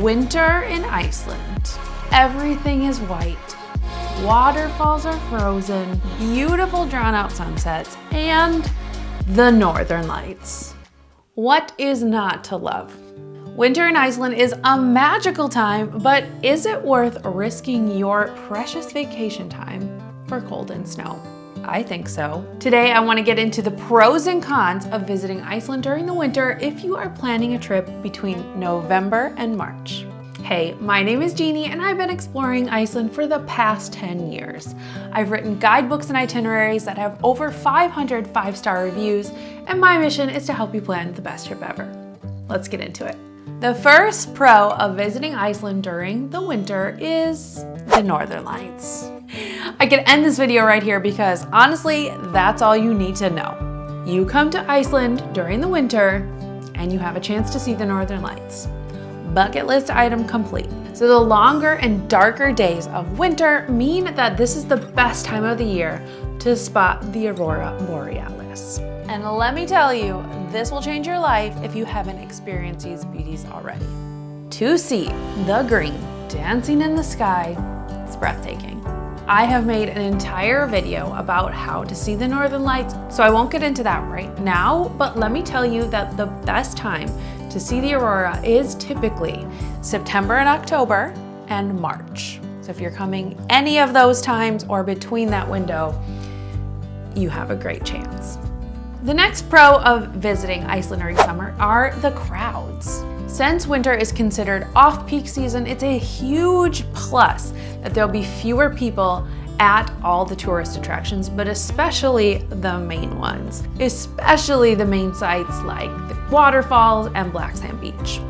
Winter in Iceland. Everything is white. Waterfalls are frozen, beautiful drawn out sunsets, and the Northern Lights. What is not to love? Winter in Iceland is a magical time, but is it worth risking your precious vacation time for cold and snow? I think so. Today, I want to get into the pros and cons of visiting Iceland during the winter if you are planning a trip between November and March. Hey, my name is Jeannie and I've been exploring Iceland for the past 10 years. I've written guidebooks and itineraries that have over 500 five-star reviews, and my mission is to help you plan the best trip ever. Let's get into it. The first pro of visiting Iceland during the winter is the Northern Lights. I could end this video right here because honestly, that's all you need to know. You come to Iceland during the winter and you have a chance to see the Northern Lights. Bucket list item complete. So the longer and darker days of winter mean that this is the best time of the year to spot the aurora borealis. And let me tell you, this will change your life if you haven't experienced these beauties already. To see the green dancing in the sky, it's breathtaking. I have made an entire video about how to see the Northern Lights, so I won't get into that right now, but let me tell you that the best time to see the aurora is typically September and October and March. So if you're coming any of those times or between that window, you have a great chance. The next pro of visiting Iceland during summer are the crowds. Since winter is considered off-peak season, it's a huge plus that there'll be fewer people at all the tourist attractions, but especially the main ones, especially the main sites like the waterfalls and Black Sand Beach.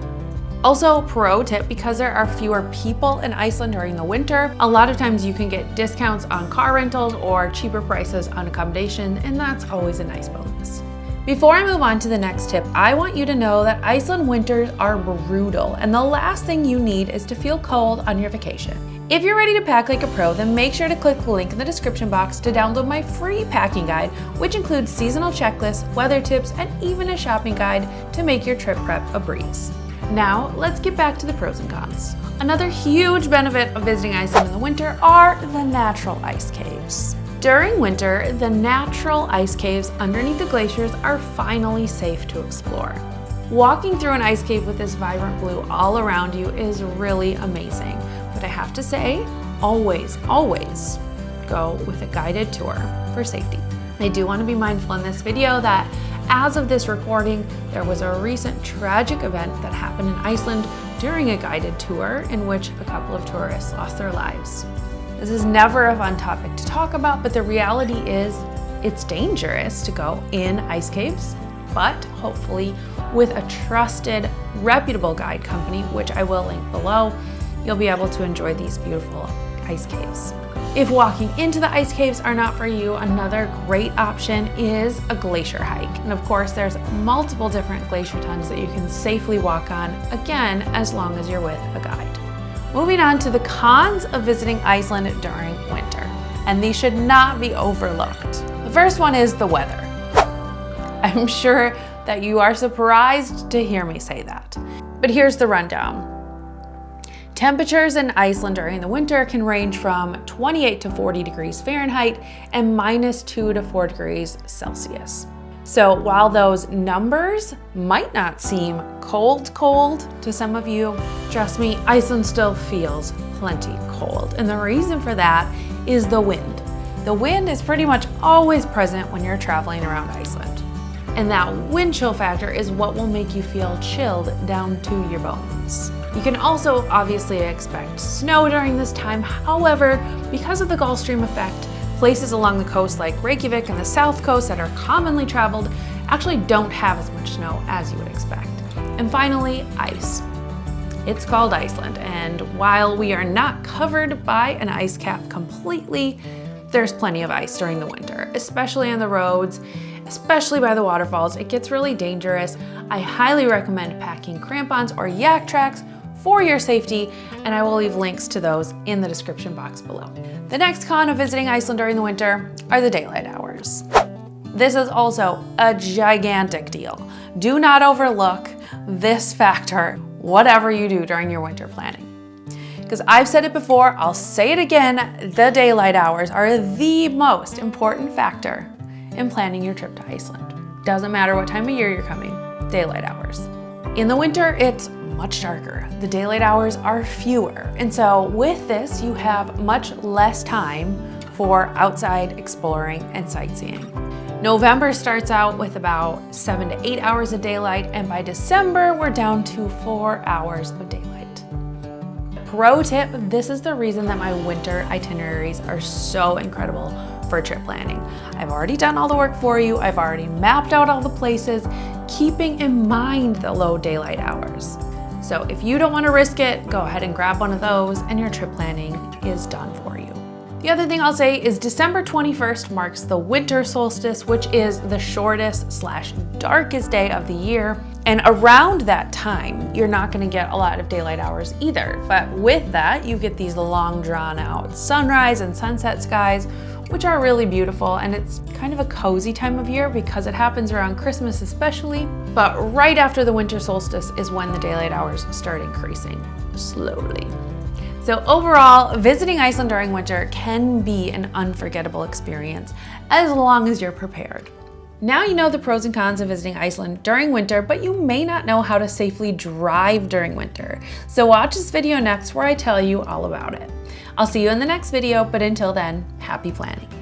Also, pro tip, because there are fewer people in Iceland during the winter, a lot of times you can get discounts on car rentals or cheaper prices on accommodation, and that's always a nice bonus. Before I move on to the next tip, I want you to know that Iceland winters are brutal, and the last thing you need is to feel cold on your vacation. If you're ready to pack like a pro, then make sure to click the link in the description box to download my free packing guide, which includes seasonal checklists, weather tips, and even a shopping guide to make your trip prep a breeze. Now, let's get back to the pros and cons. Another huge benefit of visiting Iceland in the winter are the natural ice caves. During winter, the natural ice caves underneath the glaciers are finally safe to explore. Walking through an ice cave with this vibrant blue all around you is really amazing. But I have to say, always go with a guided tour for safety. I do want to be mindful in this video that as of this recording, there was a recent tragic event that happened in Iceland during a guided tour in which a couple of tourists lost their lives. This is never a fun topic to talk about, but the reality is it's dangerous to go in ice caves, but hopefully with a trusted, reputable guide company, which I will link below, you'll be able to enjoy these beautiful ice caves. If walking into the ice caves are not for you, another great option is a glacier hike. And of course, there's multiple different glacier tongues that you can safely walk on, again, as long as you're with a guide. Moving on to the cons of visiting Iceland during winter, and these should not be overlooked. The first one is the weather. I'm sure that you are surprised to hear me say that, but here's the rundown. Temperatures in Iceland during the winter can range from 28 to 40 degrees Fahrenheit and -2 to 4 degrees Celsius. So while those numbers might not seem cold to some of you, trust me, Iceland still feels plenty cold. And the reason for that is the wind. The wind is pretty much always present when you're traveling around Iceland. And that wind chill factor is what will make you feel chilled down to your bones. You can also obviously expect snow during this time. However, because of the Gulf Stream effect, places along the coast like Reykjavik and the south coast that are commonly traveled actually don't have as much snow as you would expect. And finally, ice. It's called Iceland, and while we are not covered by an ice cap completely, there's plenty of ice during the winter, especially on the roads, especially by the waterfalls. It gets really dangerous. I highly recommend packing crampons or yak tracks for your safety, and I will leave links to those in the description box below. The next con of visiting Iceland during the winter are the daylight hours. This is also a gigantic deal. Do not overlook this factor whatever you do during your winter planning. Because I've said it before, I'll say it again, the daylight hours are the most important factor in planning your trip to Iceland. Doesn't matter what time of year you're coming, daylight hours. In the winter, it's much darker. The daylight hours are fewer. And so with this, you have much less time for outside exploring and sightseeing. November starts out with about 7 to 8 hours of daylight, and by December, we're down to 4 hours of daylight. Pro tip, this is the reason that my winter itineraries are so incredible for trip planning. I've already done all the work for you. I've already mapped out all the places, keeping in mind the low daylight hours. So if you don't want to risk it, go ahead and grab one of those and your trip planning is done for you. The other thing I'll say is December 21st marks the winter solstice, which is the shortest/darkest day of the year. And around that time, you're not gonna get a lot of daylight hours either. But with that, you get these long drawn out sunrise and sunset skies, which are really beautiful. And it's kind of a cozy time of year because it happens around Christmas especially. But right after the winter solstice is when the daylight hours start increasing slowly. So overall, visiting Iceland during winter can be an unforgettable experience as long as you're prepared. Now you know the pros and cons of visiting Iceland during winter, but you may not know how to safely drive during winter. So watch this video next where I tell you all about it. I'll see you in the next video, but until then, happy planning.